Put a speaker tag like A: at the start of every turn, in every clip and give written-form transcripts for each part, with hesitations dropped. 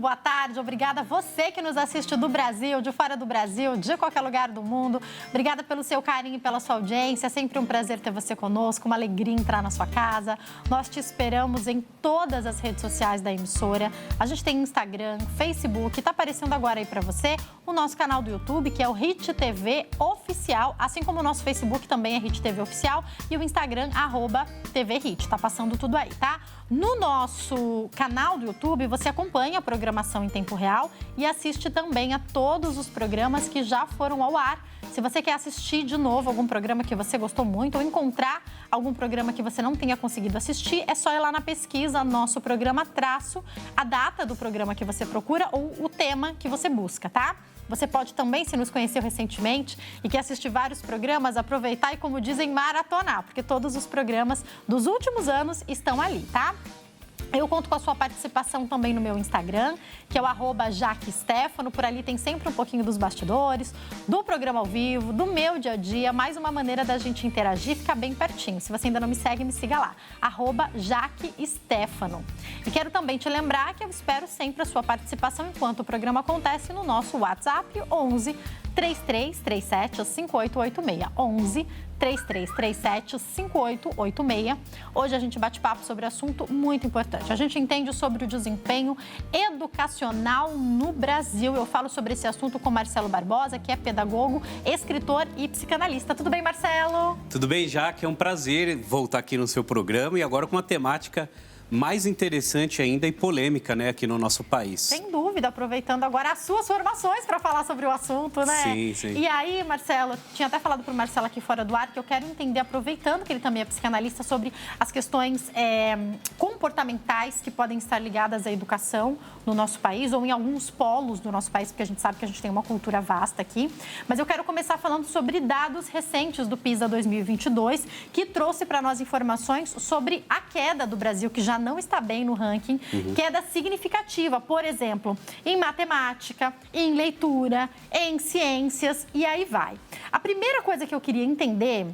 A: boa tarde. Obrigada a você que nos assiste do Brasil, de fora do Brasil, de qualquer lugar do mundo. Obrigada pelo seu carinho e pela sua audiência. É sempre um prazer ter você conosco, uma alegria entrar na sua casa. Nós te esperamos em todas as redes sociais da emissora. A gente tem Instagram, Facebook, tá aparecendo agora aí para você o nosso canal do YouTube, que é o Hit TV Oficial, assim como o nosso Facebook também é Hit TV Oficial e o Instagram, @TV Hit. Tá passando tudo aí, tá? No nosso canal do YouTube, você acompanha a programação em tempo real e assiste também a todos os programas que já foram ao ar. Se você quer assistir de novo algum programa que você gostou muito ou encontrar algum programa que você não tenha conseguido assistir, é só ir lá na pesquisa, nosso programa traço, a data do programa que você procura ou o tema que você busca, tá? Você pode também, se nos conheceu recentemente e quer assistir vários programas, aproveitar e, como dizem, maratonar, porque todos os programas dos últimos anos estão ali, tá? Eu conto com a sua participação também no meu Instagram, que é o @JaqueStefano. Por ali tem sempre um pouquinho dos bastidores, do programa ao vivo, do meu dia a dia, mais uma maneira da gente interagir e ficar bem pertinho. Se você ainda não me segue, me siga lá, @JaqueStefano. E quero também te lembrar que eu espero sempre a sua participação enquanto o programa acontece no nosso WhatsApp 11 3337 5886. 11 3337 5886. Hoje a gente bate papo sobre assunto muito importante. A gente entende sobre o desempenho educacional no Brasil. Eu falo sobre esse assunto com Marcelo Barbosa, que é pedagogo, escritor e psicanalista. Tudo bem, Marcelo?
B: Tudo bem, Jaque. É um prazer voltar aqui no seu programa e agora com uma temática mais interessante ainda e polêmica, né, aqui no nosso país.
A: Sem dúvida, aproveitando agora as suas formações para falar sobre o assunto, né?
B: Sim, sim.
A: E aí, Marcelo, tinha até falado para o Marcelo aqui fora do ar que eu quero entender, aproveitando que ele também é psicanalista, sobre as questões comportamentais que podem estar ligadas à educação no nosso país ou em alguns polos do nosso país, porque a gente sabe que a gente tem uma cultura vasta aqui. Mas eu quero começar falando sobre dados recentes do PISA 2022, que trouxe para nós informações sobre a queda do Brasil, que já não está bem no ranking, queda significativa, por exemplo, em matemática, em leitura, em ciências, e aí vai. A primeira coisa que eu queria entender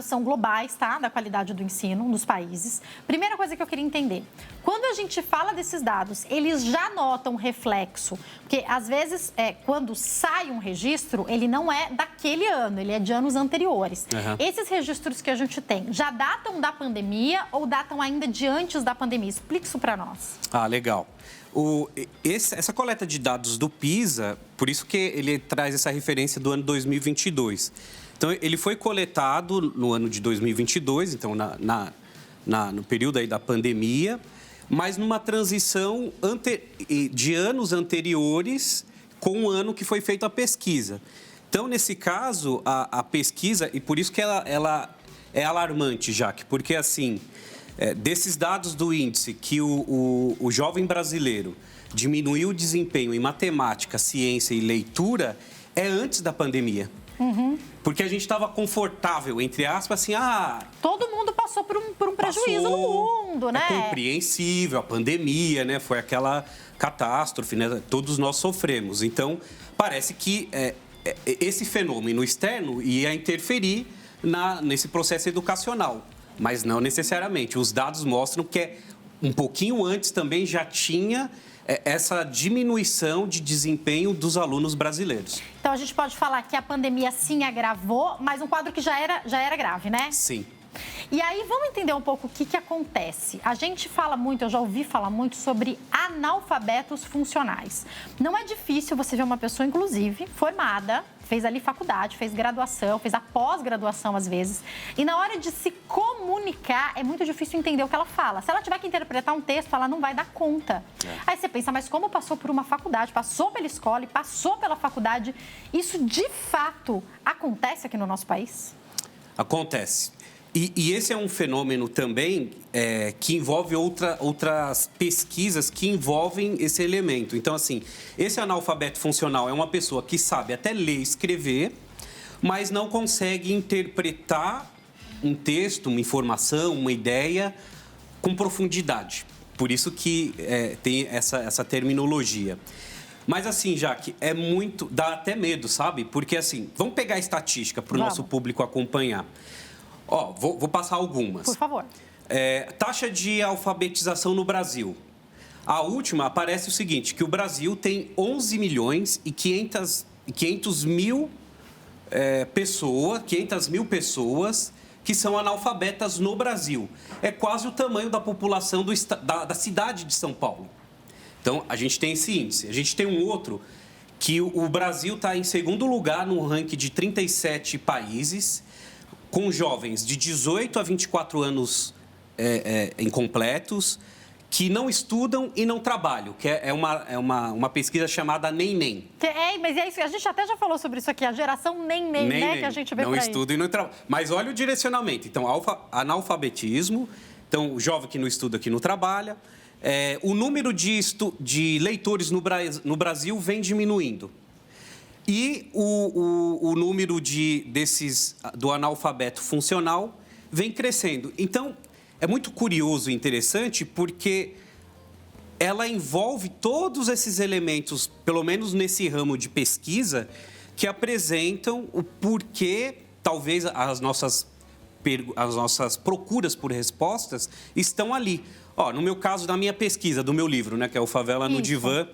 A: são globais, tá? Da qualidade do ensino nos países. Primeira coisa que eu queria entender, quando a gente fala desses dados, eles já notam reflexo? Porque, às vezes, quando sai um registro, ele não é daquele ano, ele é de anos anteriores. Esses registros que a gente tem, já datam da pandemia ou datam ainda de antes da pandemia? Explique isso para nós.
B: Ah, legal. Essa coleta de dados do PISA, por isso que ele traz essa referência do ano 2022. Então, ele foi coletado no ano de 2022, então no período aí da pandemia, mas numa transição de anos anteriores com o ano que foi feita a pesquisa. Então, nesse caso, a pesquisa, e por isso que ela é alarmante, Jaque, porque assim, desses dados do índice que o jovem brasileiro diminuiu o desempenho em matemática, ciência e leitura, é antes da pandemia. Porque a gente estava confortável, entre aspas, assim,
A: todo mundo passou por um prejuízo no mundo, né?
B: É compreensível, a pandemia, né? Foi aquela catástrofe, né? Todos nós sofremos. Então, parece que esse fenômeno externo ia interferir nesse processo educacional, mas não necessariamente. Os dados mostram que um pouquinho antes também já tinha essa diminuição de desempenho dos alunos brasileiros.
A: Então, a gente pode falar que a pandemia, sim, agravou, mas um quadro que já era grave, né?
B: Sim.
A: E aí, vamos entender um pouco o que acontece. A gente fala muito, eu já ouvi falar muito sobre analfabetos funcionais. Não é difícil você ver uma pessoa, inclusive, formada, fez ali faculdade, fez graduação, fez a pós-graduação às vezes, e na hora de se comunicar é muito difícil entender o que ela fala. Se ela tiver que interpretar um texto, ela não vai dar conta. Aí você pensa, mas como passou por uma faculdade, passou pela escola e passou pela faculdade, isso de fato acontece aqui no nosso país?
B: Acontece. E esse é um fenômeno também que envolve outras pesquisas que envolvem esse elemento. Então, assim, esse analfabeto funcional é uma pessoa que sabe até ler e escrever, mas não consegue interpretar um texto, uma informação, uma ideia com profundidade. Por isso que tem essa terminologia. Mas assim, Jaque, dá até medo, sabe? Porque assim, vamos pegar a estatística para o nosso público acompanhar. Vou passar algumas.
A: Por favor.
B: Taxa de alfabetização no Brasil. A última aparece o seguinte, que o Brasil tem 11 milhões e 500 mil pessoas que são analfabetas no Brasil. É quase o tamanho da população da cidade de São Paulo. Então, a gente tem esse índice. A gente tem um outro que o Brasil está em segundo lugar no ranking de 37 países, com jovens de 18 a 24 anos incompletos, que não estudam e não trabalham, que é uma pesquisa chamada NEM.
A: Mas é isso, a gente até já falou sobre isso aqui, a geração NEM, né, que a gente vê por aí.
B: Não estuda e não trabalha. Mas olha o direcionamento. Então, analfabetismo, então, o jovem que não estuda, que não trabalha. O número de leitores no Brasil vem diminuindo. E o número do analfabeto funcional vem crescendo. Então, é muito curioso e interessante porque ela envolve todos esses elementos, pelo menos nesse ramo de pesquisa, que apresentam o porquê, talvez, as nossas procuras por respostas estão ali. No meu caso, na minha pesquisa, do meu livro, né, que é o Favela no Divã,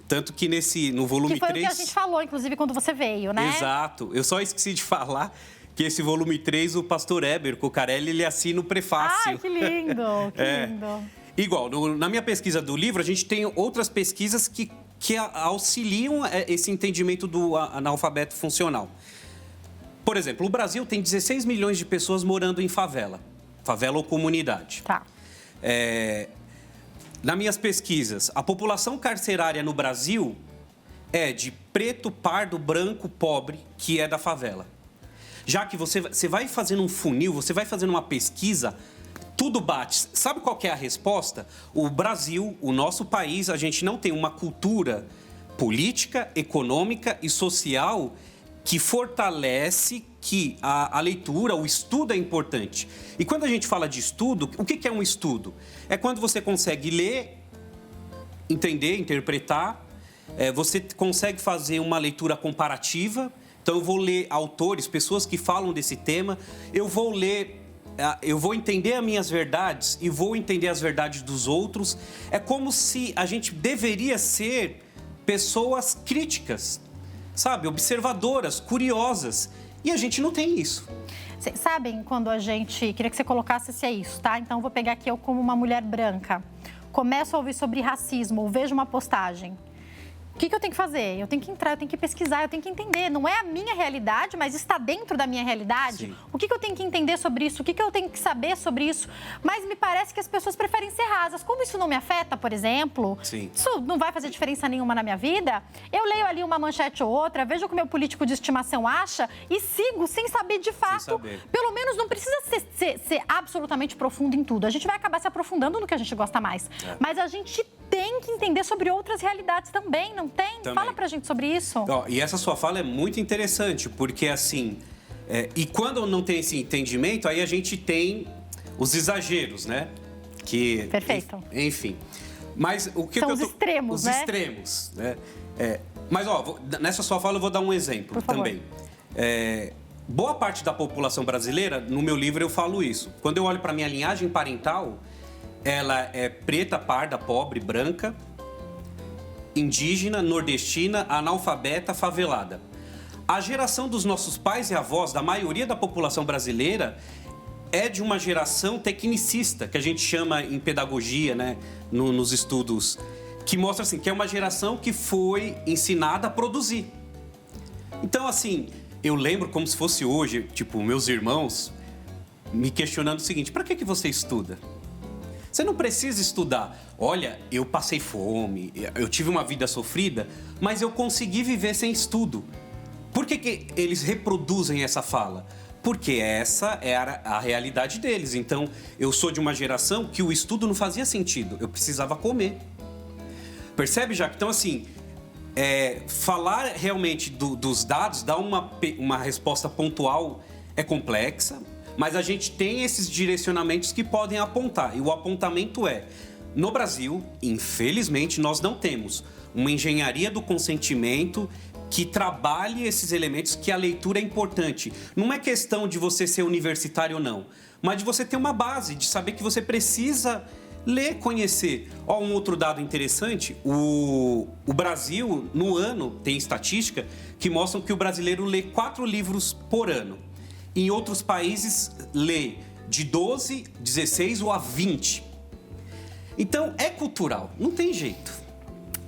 B: tanto que no volume 3...
A: Que foi o que a gente falou, inclusive, quando você veio, né?
B: Exato. Eu só esqueci de falar que esse volume 3, o pastor Heber Cocarelli, ele assina o prefácio.
A: Ai, que lindo, que lindo.
B: Igual, na minha pesquisa do livro, a gente tem outras pesquisas que auxiliam esse entendimento do analfabeto funcional. Por exemplo, o Brasil tem 16 milhões de pessoas morando em favela ou comunidade.
A: Tá.
B: Nas minhas pesquisas, a população carcerária no Brasil é de preto, pardo, branco, pobre, que é da favela. Já que você vai fazendo um funil, você vai fazendo uma pesquisa, tudo bate. Sabe qual que é a resposta? O Brasil, o nosso país, a gente não tem uma cultura política, econômica e social que fortalece que a leitura, o estudo é importante. E quando a gente fala de estudo, o que é um estudo? É quando você consegue ler, entender, interpretar, você consegue fazer uma leitura comparativa. Então, eu vou ler autores, pessoas que falam desse tema, eu vou entender as minhas verdades e vou entender as verdades dos outros. É como se a gente deveria ser pessoas críticas, sabe? Observadoras, curiosas. E a gente não tem isso.
A: Vocês sabem quando a gente... Queria que você colocasse se é isso, tá? Então, eu vou pegar aqui eu como uma mulher branca. Começo a ouvir sobre racismo, ou vejo uma postagem. O que eu tenho que fazer? Eu tenho que entrar, eu tenho que pesquisar, eu tenho que entender. Não é a minha realidade, mas está dentro da minha realidade. Sim. O que eu tenho que entender sobre isso? O que eu tenho que saber sobre isso? Mas me parece que as pessoas preferem ser rasas. Como isso não me afeta, por exemplo,
B: Sim.
A: Isso não vai fazer diferença nenhuma na minha vida, eu leio ali uma manchete ou outra, vejo o que o meu político de estimação acha e sigo sem saber de fato. Pelo menos não precisa ser absolutamente profundo em tudo. A gente vai acabar se aprofundando no que a gente gosta mais. Mas a gente tem que entender sobre outras realidades também, não tem? Também. Fala pra gente sobre isso.
B: E essa sua fala é muito interessante, porque assim... e quando não tem esse entendimento, aí a gente tem os exageros, né?
A: Perfeito.
B: Enfim. Mas o que
A: são
B: eu
A: os extremos, né?
B: Os extremos, né? Mas, nessa sua fala eu vou dar um exemplo também. Boa parte da população brasileira, no meu livro eu falo isso. Quando eu olho para minha linhagem parental, ela é preta, parda, pobre, branca, indígena, nordestina, analfabeta, favelada. A geração dos nossos pais e avós, da maioria da população brasileira, é de uma geração tecnicista, que a gente chama em pedagogia, né, nos estudos, que mostra assim, que é uma geração que foi ensinada a produzir. Então, assim, eu lembro como se fosse hoje, meus irmãos me questionando o seguinte: para que você estuda? Você não precisa estudar. Olha, eu passei fome, eu tive uma vida sofrida, mas eu consegui viver sem estudo. Por que eles reproduzem essa fala? Porque essa era a realidade deles. Então, eu sou de uma geração que o estudo não fazia sentido. Eu precisava comer. Percebe, Jaque? Então, assim, falar realmente dos dados, dar uma resposta pontual é complexa, mas a gente tem esses direcionamentos que podem apontar. E o apontamento no Brasil, infelizmente, nós não temos uma engenharia do consentimento que trabalhe esses elementos, que a leitura é importante. Não é questão de você ser universitário ou não, mas de você ter uma base, de saber que você precisa Ler, conhecer. Ó, um outro dado interessante, o Brasil, no ano, tem estatística que mostram que o brasileiro lê 4 livros por ano. Em outros países, lê de 12, 16 ou a 20. Então, é cultural, não tem jeito.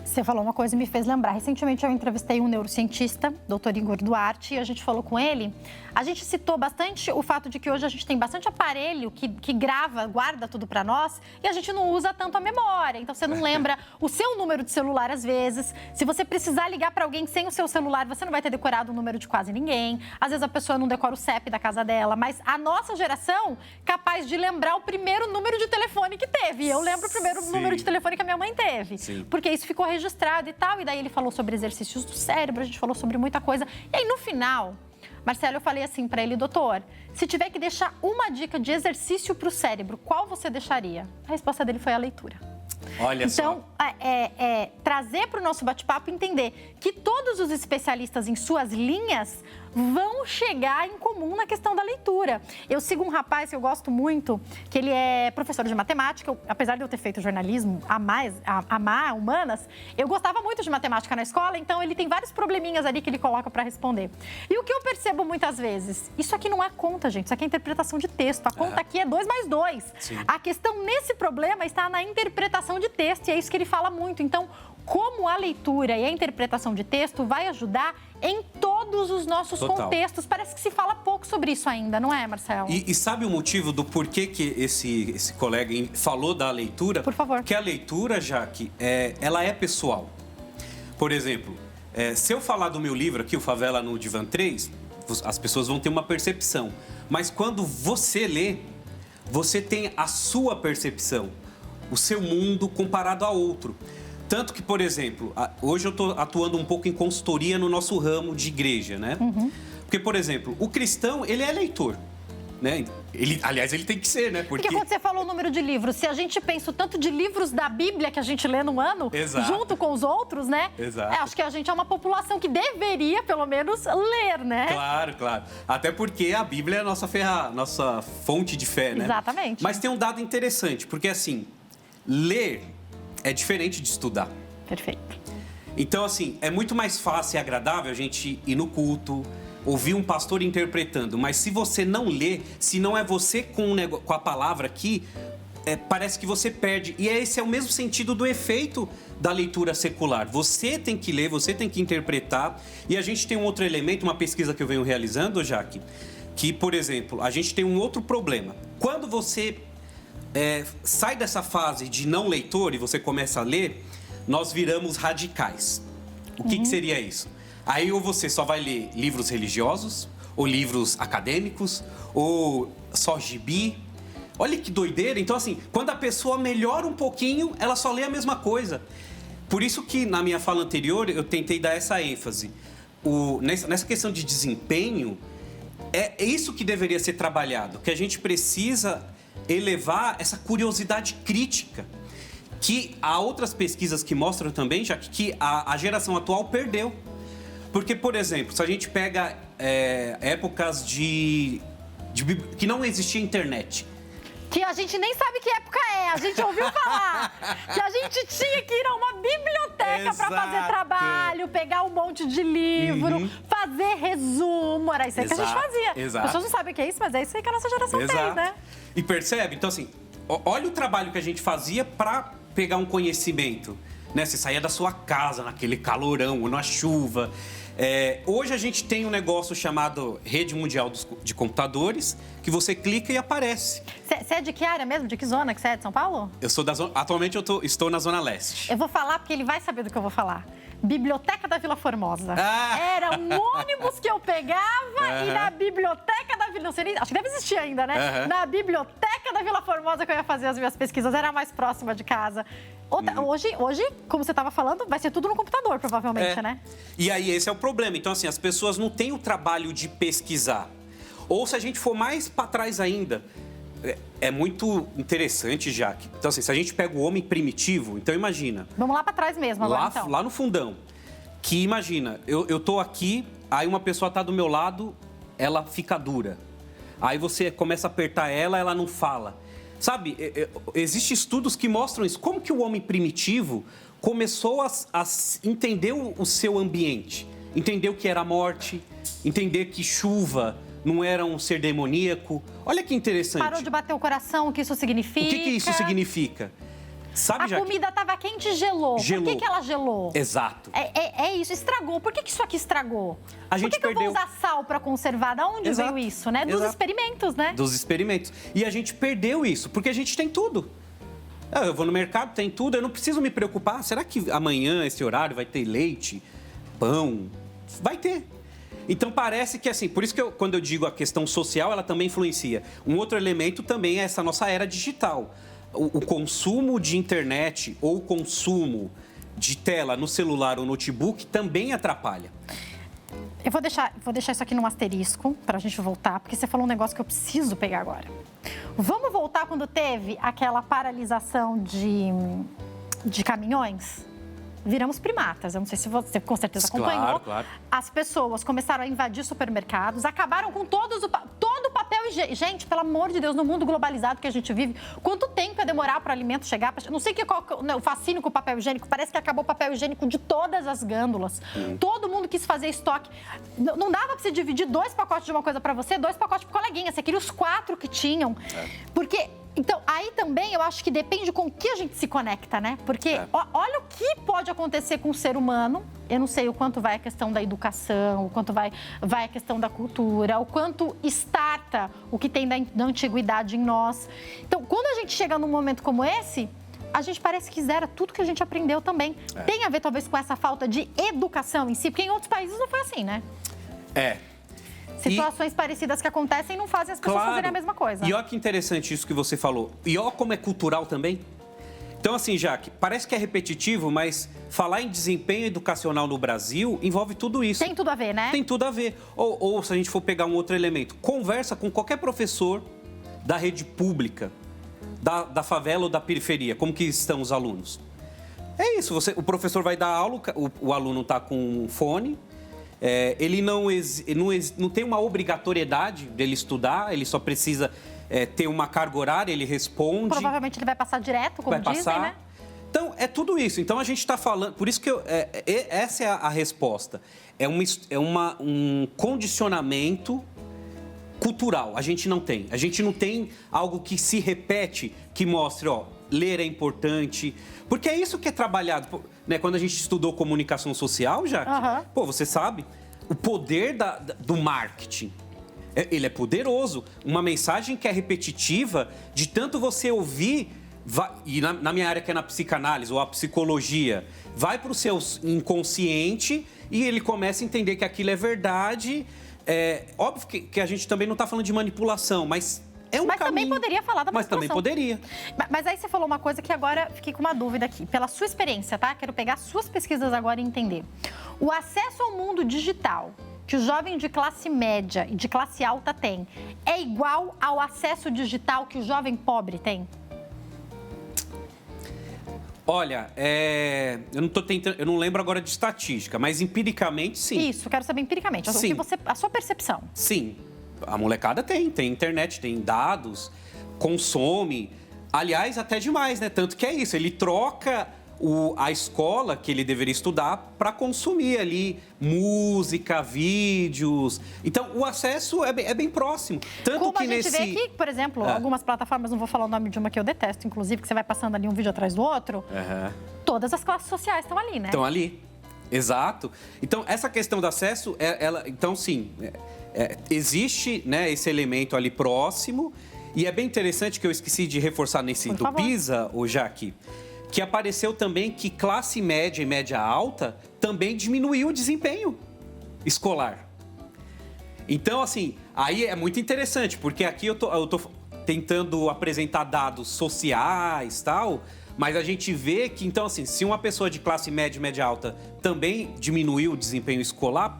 A: Você falou uma coisa e me fez lembrar. Recentemente eu entrevistei um neurocientista, Dr. Igor Duarte, e a gente falou com ele. A gente citou bastante o fato de que hoje a gente tem bastante aparelho que grava, guarda tudo para nós, e a gente não usa tanto a memória. Então você não lembra o seu número de celular às vezes. Se você precisar ligar para alguém sem o seu celular, você não vai ter decorado o número de quase ninguém. Às vezes a pessoa não decora o CEP da casa dela, mas a nossa geração capaz de lembrar o primeiro número de telefone que teve. Eu lembro o primeiro número de telefone que a minha mãe teve.
B: Sim.
A: Porque isso ficou registrado e tal, e daí ele falou sobre exercícios do cérebro, a gente falou sobre muita coisa. E aí, no final, Marcelo, eu falei assim para ele, doutor, se tiver que deixar uma dica de exercício para o cérebro, qual você deixaria? A resposta dele foi a leitura.
B: Olha
A: então,
B: só.
A: Trazer para o nosso bate-papo entender que todos os especialistas em suas linhas vão chegar em comum na questão da leitura. Eu sigo um rapaz que eu gosto muito, que ele é professor de matemática. Apesar de eu ter feito jornalismo, amar humanas, eu gostava muito de matemática na escola, então ele tem vários probleminhas ali que ele coloca para responder. E o que eu percebo muitas vezes, isso aqui não é conta, gente, isso aqui é interpretação de texto. A conta aqui é 2 mais 2.
B: Sim.
A: A questão nesse problema está na interpretação de texto, e é isso que ele fala muito. Então, como a leitura e a interpretação de texto vai ajudar em todos os nossos contextos. Parece que se fala pouco sobre isso ainda, não é, Marcelo?
B: E sabe o motivo do porquê que esse colega falou da leitura?
A: Por favor.
B: Que a leitura, Jaque, ela é pessoal. Por exemplo, se eu falar do meu livro aqui, o Favela no Divã 3, as pessoas vão ter uma percepção. Mas quando você lê, você tem a sua percepção, o seu mundo comparado a outro. Tanto que, por exemplo, hoje eu estou atuando um pouco em consultoria no nosso ramo de igreja, né?
A: Uhum.
B: Porque, por exemplo, o cristão, ele é leitor, né? Aliás, ele tem que ser, né?
A: Porque quando você falou o número de livros, se a gente pensa o tanto de livros da Bíblia que a gente lê no ano,
B: Exato.
A: Junto com os outros, né?
B: Exato.
A: Acho que a gente é uma população que deveria, pelo menos, ler, né?
B: Claro, claro. Até porque a Bíblia é a nossa fonte de fé, né?
A: Exatamente.
B: Mas tem um dado interessante, porque assim, ler é diferente de estudar.
A: Perfeito.
B: Então, assim, é muito mais fácil e agradável a gente ir no culto, ouvir um pastor interpretando. Mas se você não lê, se não é você com a palavra aqui, parece que você perde. E esse é o mesmo sentido do efeito da leitura secular. Você tem que ler, você tem que interpretar. E a gente tem um outro elemento, uma pesquisa que eu venho realizando, Jaque, que, por exemplo, a gente tem um outro problema. Quando você sai dessa fase de não leitor e você começa a ler, nós viramos radicais. O que seria isso? Aí ou você só vai ler livros religiosos, ou livros acadêmicos, ou só gibi. Olha que doideira. Então, assim, quando a pessoa melhora um pouquinho, ela só lê a mesma coisa. Por isso que, na minha fala anterior, eu tentei dar essa ênfase. Nessa questão de desempenho, é isso que deveria ser trabalhado, que a gente precisa elevar essa curiosidade crítica, que há outras pesquisas que mostram também, já que a geração atual perdeu. Porque, por exemplo, se a gente pega épocas que não existia internet,
A: que a gente nem sabe que época é. A gente ouviu falar que a gente tinha que ir a uma biblioteca para fazer trabalho, pegar um monte de livro, fazer resumo. Era isso aí que a gente fazia.
B: Exato.
A: As pessoas não sabem o que é isso, mas é isso aí que a nossa geração fez, né?
B: E percebe? Então, assim, olha o trabalho que a gente fazia para pegar um conhecimento, né? Você saía da sua casa naquele calorão, na chuva. Hoje a gente tem um negócio chamado Rede Mundial de Computadores, que você clica e aparece.
A: Você é de que área mesmo? De que zona que você é? De São Paulo?
B: Eu sou atualmente eu estou na Zona Leste.
A: Eu vou falar porque ele vai saber do que eu vou falar. Biblioteca da Vila Formosa. Era um ônibus que eu pegava e na biblioteca da Vila... Acho que deve existir ainda, né? Na biblioteca da Vila Formosa que eu ia fazer as minhas pesquisas. Era a mais próxima de casa. Hoje, como você estava falando, vai ser tudo no computador, provavelmente, né?
B: E aí, esse é o problema. Então, assim, as pessoas não têm o trabalho de pesquisar. Ou se a gente for mais para trás ainda, é muito interessante, Jaque. Então, assim, se a gente pega o homem primitivo, então imagina.
A: Vamos lá para trás mesmo agora, então.
B: Lá no fundão. Que imagina, eu tô aqui, aí uma pessoa tá do meu lado, ela fica dura. Aí você começa a apertar ela, ela não fala. Sabe, existem estudos que mostram isso. Como que o homem primitivo começou a entender o seu ambiente, entender o que era a morte, entender que chuva não era um ser demoníaco. Olha que interessante.
A: Parou de bater o coração, o que isso significa.
B: O que isso significa? Sabe,
A: a comida estava quente e gelou.
B: Gelou.
A: Por que ela gelou?
B: Exato.
A: É isso, estragou. Por que isso aqui estragou?
B: A gente
A: Por que eu vou usar sal para conservar? Da onde veio isso, né? Dos experimentos, né?
B: Dos experimentos. E a gente perdeu isso, porque a gente tem tudo. Eu vou no mercado, tem tudo, eu não preciso me preocupar. Será que amanhã, esse horário, vai ter leite, pão? Vai ter. Então, parece que, assim, por isso que quando eu digo a questão social, ela também influencia. Um outro elemento também é essa nossa era digital. O consumo de internet ou o consumo de tela no celular ou notebook também atrapalha.
A: Eu vou deixar isso aqui num asterisco para a gente voltar, porque você falou um negócio que eu preciso pegar agora. Vamos voltar quando teve aquela paralisação de caminhões? Viramos primatas. Eu não sei se você com certeza acompanhou.
B: Claro.
A: As pessoas começaram a invadir supermercados, acabaram com todo o papel higiênico. Gente, pelo amor de Deus, no mundo globalizado que a gente vive, quanto tempo ia demorar para o alimento chegar? Não sei qual o fascínio com o papel higiênico. Parece que acabou o papel higiênico de todas as gândulas. Todo mundo quis fazer estoque. Não dava para você dividir 2 pacotes de uma coisa para você, 2 pacotes para coleguinha. Você queria os 4 que tinham. Porque... Então, aí também eu acho que depende com o que a gente se conecta, né? Porque olha o que pode acontecer com o ser humano. Eu não sei o quanto vai a questão da educação, o quanto vai a questão da cultura, o quanto starta o que tem da antiguidade em nós. Então, quando a gente chega num momento como esse, a gente parece que zera tudo que a gente aprendeu também. Tem a ver, talvez, com essa falta de educação em si, porque em outros países não foi assim, né? Situações parecidas que acontecem não fazem as pessoas fazerem a mesma coisa.
B: E olha que interessante isso que você falou. E olha como é cultural também. Então, assim, Jaque, parece que é repetitivo, mas falar em desempenho educacional no Brasil envolve tudo isso.
A: Tem tudo a ver, né?
B: Tem tudo a ver. Ou se a gente for pegar um outro elemento, conversa com qualquer professor da rede pública, da favela ou da periferia, como que estão os alunos. É isso, o professor vai dar aula, o aluno está com um fone, ele não tem uma obrigatoriedade dele estudar, ele só precisa ter uma carga horária, ele responde.
A: Provavelmente ele vai passar direto, como dizem, né?
B: Então, é tudo isso. Então, a gente está falando... Por isso que essa é a resposta. É um condicionamento cultural. A gente não tem. A gente não tem algo que se repete, que mostre, ler é importante. Porque é isso que é trabalhado. Né? Quando a gente estudou comunicação social, Jaque, você sabe, o poder do marketing. Ele é poderoso. Uma mensagem que é repetitiva, de tanto você ouvir, e na minha área que é na psicanálise ou a psicologia, vai para o seu inconsciente e ele começa a entender que aquilo é verdade. Óbvio que a gente também não está falando de manipulação, mas é um caminho. Mas também poderia falar da manipulação. Mas também poderia.
A: Mas aí você falou uma coisa que agora fiquei com uma dúvida aqui. Pela sua experiência, tá? Quero pegar suas pesquisas agora e entender. O acesso ao mundo digital que o jovem de classe média e de classe alta tem é igual ao acesso digital que o jovem pobre tem?
B: Olha, eu não lembro agora de estatística, mas empiricamente, sim.
A: Isso, quero saber empiricamente,
B: sim.
A: A sua percepção.
B: Sim, a molecada tem internet, tem dados, consome, aliás, até demais, né? Tanto que é isso, ele troca a escola que ele deveria estudar para consumir ali música, vídeos. Então, o acesso é bem próximo. Tanto
A: como
B: que
A: a gente vê aqui, por exemplo, algumas plataformas, não vou falar o nome de uma que eu detesto, inclusive, que você vai passando ali um vídeo atrás do outro, todas as classes sociais estão ali, né?
B: Estão ali, exato. Então, essa questão do acesso, então, sim, existe, né, esse elemento ali próximo. E é bem interessante que eu esqueci de reforçar nesse do PISA, Jaque, que apareceu também que classe média e média alta também diminuiu o desempenho escolar. Então, assim, aí é muito interessante, porque aqui eu tô tentando apresentar dados sociais e tal, mas a gente vê que, então, assim, se uma pessoa de classe média e média alta também diminuiu o desempenho escolar,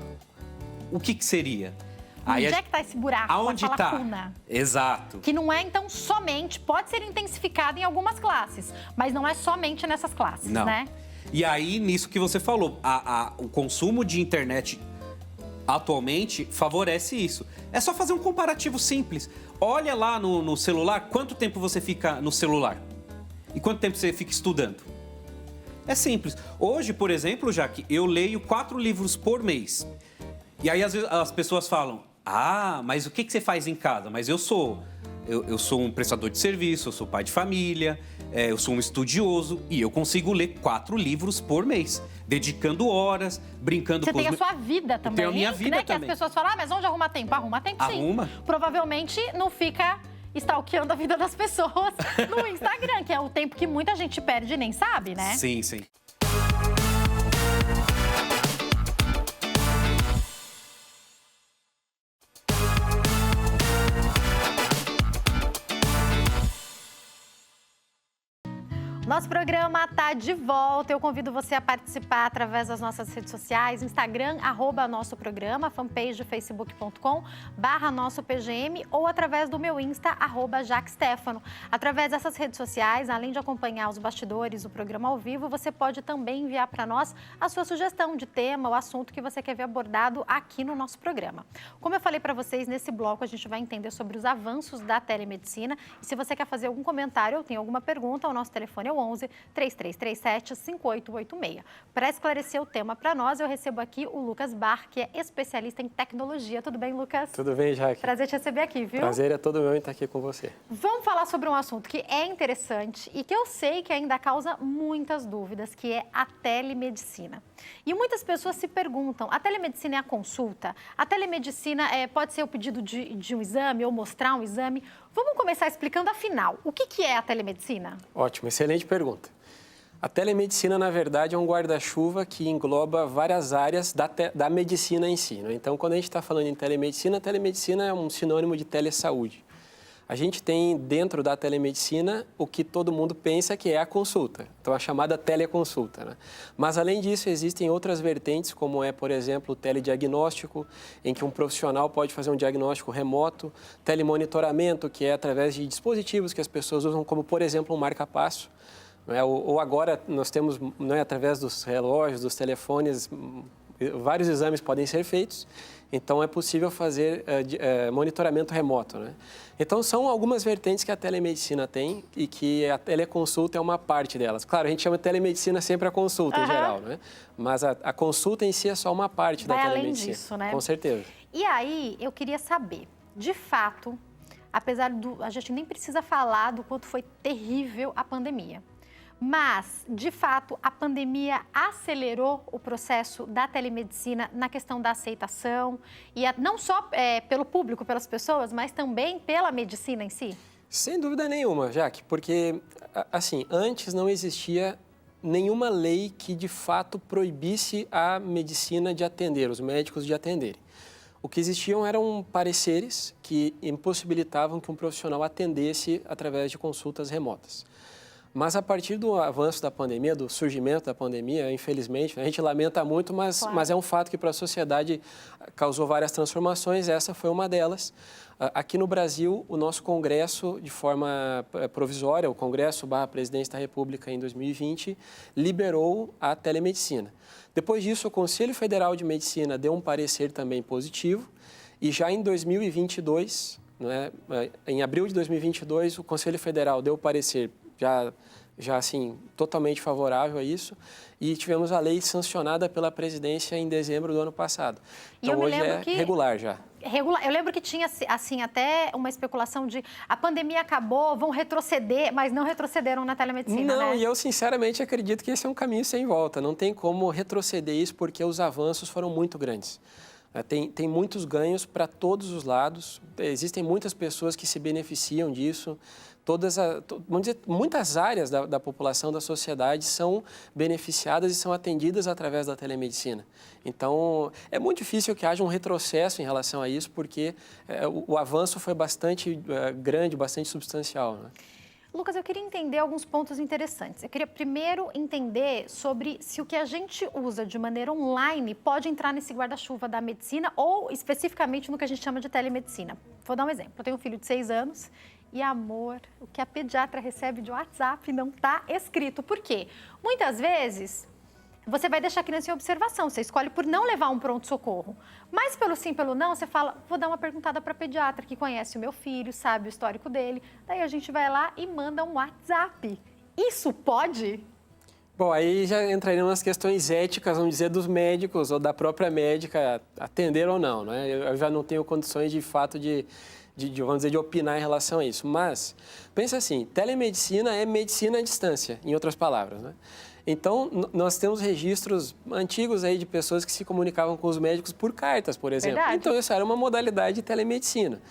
B: o que seria?
A: Onde é que está esse buraco,
B: aonde
A: essa lacuna?
B: Exato.
A: Que não é, então, somente... Pode ser intensificado em algumas classes, mas não é somente nessas classes, né?
B: E aí, nisso que você falou, o consumo de internet atualmente favorece isso. É só fazer um comparativo simples. Olha lá no celular, quanto tempo você fica no celular e quanto tempo você fica estudando. É simples. Hoje, por exemplo, Jaque, eu leio 4 livros por mês. E aí, às vezes, as pessoas falam, mas o que você faz em casa? Mas eu sou um prestador de serviço, eu sou pai de família, eu sou um estudioso e eu consigo ler 4 livros por mês, dedicando horas, brincando
A: Você
B: com os...
A: tem a sua vida também,
B: tenho a minha vida
A: né?
B: também.
A: Que as pessoas falam, mas onde arruma tempo? Arruma tempo, sim.
B: Arruma.
A: Provavelmente não fica stalkeando a vida das pessoas no Instagram, que é o tempo que muita gente perde e nem sabe, né?
B: Sim, sim.
A: Nosso programa está de volta. Eu convido você a participar através das nossas redes sociais, Instagram, @nosso programa, fanpage facebook.com/nosso PGM ou através do meu Insta, @JaqueStefano. Através dessas redes sociais, além de acompanhar os bastidores do programa ao vivo, você pode também enviar para nós a sua sugestão de tema ou assunto que você quer ver abordado aqui no nosso programa. Como eu falei para vocês, nesse bloco a gente vai entender sobre os avanços da telemedicina. E se você quer fazer algum comentário ou tem alguma pergunta, o nosso telefone é o 11 3337 5886. Para esclarecer o tema para nós, eu recebo aqui o Lucas Bar, que é especialista em tecnologia. Tudo bem, Lucas?
C: Tudo bem, Jaque?
A: Prazer te receber aqui, viu?
C: Prazer é todo meu em estar aqui com você.
A: Vamos falar sobre um assunto que é interessante e que eu sei que ainda causa muitas dúvidas, que é a telemedicina. E muitas pessoas se perguntam, a telemedicina é a consulta? A telemedicina pode ser o pedido de um exame ou mostrar um exame? Vamos começar explicando, afinal, o que é a telemedicina?
C: Ótimo, excelente pergunta. A telemedicina, na verdade, é um guarda-chuva que engloba várias áreas da medicina em si, né? Então, quando a gente está falando em telemedicina, a telemedicina é um sinônimo de telesaúde. A gente tem dentro da telemedicina o que todo mundo pensa que é a consulta, então a chamada teleconsulta, né? Mas além disso existem outras vertentes, como é, por exemplo, o telediagnóstico, em que um profissional pode fazer um diagnóstico remoto, telemonitoramento, que é através de dispositivos que as pessoas usam, como por exemplo um marca-passo, né? Ou agora nós temos, né, através dos relógios, dos telefones, vários exames podem ser feitos. Então, é possível fazer monitoramento remoto, né? Então, são algumas vertentes que a telemedicina tem e que a teleconsulta é uma parte delas. Claro, a gente chama de telemedicina sempre a consulta em geral, né? Mas a consulta em si é só uma parte da telemedicina.
A: Além disso, né?
C: Com certeza.
A: E aí, eu queria saber, de fato, apesar a gente nem precisa falar do quanto foi terrível a pandemia. Mas, de fato, a pandemia acelerou o processo da telemedicina na questão da aceitação, e não só pelo público, pelas pessoas, mas também pela medicina em si?
C: Sem dúvida nenhuma, Jaque, porque, assim, antes não existia nenhuma lei que, de fato, proibisse a medicina de atender, os médicos de atenderem. O que existiam eram pareceres que impossibilitavam que um profissional atendesse através de consultas remotas. Mas a partir do avanço da pandemia, do surgimento da pandemia, infelizmente, a gente lamenta muito, mas,
A: claro,
C: mas é um fato que para a sociedade causou várias transformações, essa foi uma delas. Aqui no Brasil, o nosso Congresso, de forma provisória, o Congresso/Presidência da República em 2020, liberou a telemedicina. Depois disso, o Conselho Federal de Medicina deu um parecer também positivo e já em 2022, né, em abril de 2022, o Conselho Federal deu o parecer já assim, totalmente favorável a isso, e tivemos a lei sancionada pela presidência em dezembro do ano passado. Então, hoje é regular já.
A: Eu lembro que tinha, assim, até uma especulação de a pandemia acabou, vão retroceder, mas não retrocederam na telemedicina,
C: Não,
A: né?
C: e eu sinceramente acredito que esse é um caminho sem volta. Não tem como retroceder isso porque os avanços foram muito grandes. Tem muitos ganhos para todos os lados, existem muitas pessoas que se beneficiam disso, vamos dizer, muitas áreas da população, da sociedade são beneficiadas e são atendidas através da telemedicina. Então, é muito difícil que haja um retrocesso em relação a isso, porque o avanço foi bastante grande, bastante substancial, né?
A: Lucas, eu queria entender alguns pontos interessantes. Eu queria primeiro entender sobre se o que a gente usa de maneira online pode entrar nesse guarda-chuva da medicina ou especificamente no que a gente chama de telemedicina. Vou dar um exemplo. Eu tenho um filho de 6 anos e, amor, o que a pediatra recebe de WhatsApp não está escrito. Por quê? Muitas vezes você vai deixar a criança em observação, você escolhe por não levar um pronto-socorro. Mas pelo sim, pelo não, você fala, vou dar uma perguntada para a pediatra que conhece o meu filho, sabe o histórico dele. Daí a gente vai lá e manda um WhatsApp. Isso pode?
C: Bom, aí já entrariam nas questões éticas, vamos dizer, dos médicos ou da própria médica atender ou não, né? Eu já não tenho condições de fato vamos dizer, de opinar em relação a isso. Mas, pensa assim, telemedicina é medicina à distância, em outras palavras, né? Então, nós temos registros antigos aí de pessoas que se comunicavam com os médicos por cartas, por exemplo.
A: Verdade.
C: Então, isso era uma modalidade de telemedicina.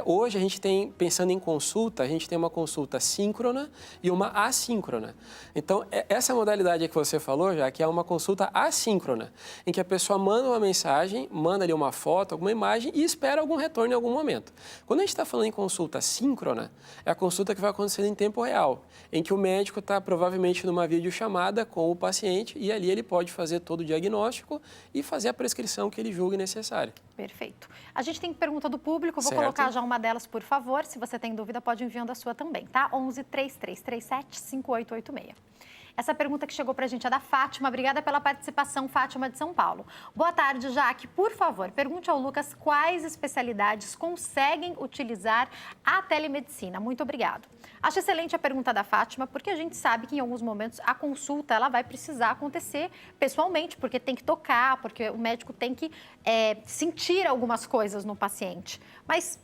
C: Hoje, a gente tem, pensando em consulta, a gente tem uma consulta síncrona e uma assíncrona. Então, essa modalidade que você falou, já que é uma consulta assíncrona, em que a pessoa manda uma mensagem, manda ali uma foto, alguma imagem e espera algum retorno em algum momento. Quando a gente está falando em consulta síncrona, é a consulta que vai acontecendo em tempo real, em que o médico está provavelmente numa videochamada com o paciente e ali ele pode fazer todo o diagnóstico e fazer a prescrição que ele julgue necessária.
A: Perfeito. A gente tem pergunta do público, vou
C: Certo.
A: colocar já uma delas, por favor. Se você tem dúvida, pode ir enviando a sua também, tá? 11 3337 5886. Essa pergunta que chegou para a gente é da Fátima. Obrigada pela participação, Fátima de São Paulo. Boa tarde, Jaque. Por favor, pergunte ao Lucas quais especialidades conseguem utilizar a telemedicina. Muito obrigado. Acho excelente a pergunta da Fátima, porque a gente sabe que em alguns momentos a consulta ela vai precisar acontecer pessoalmente, porque tem que tocar, porque o médico tem que sentir algumas coisas no paciente. Mas,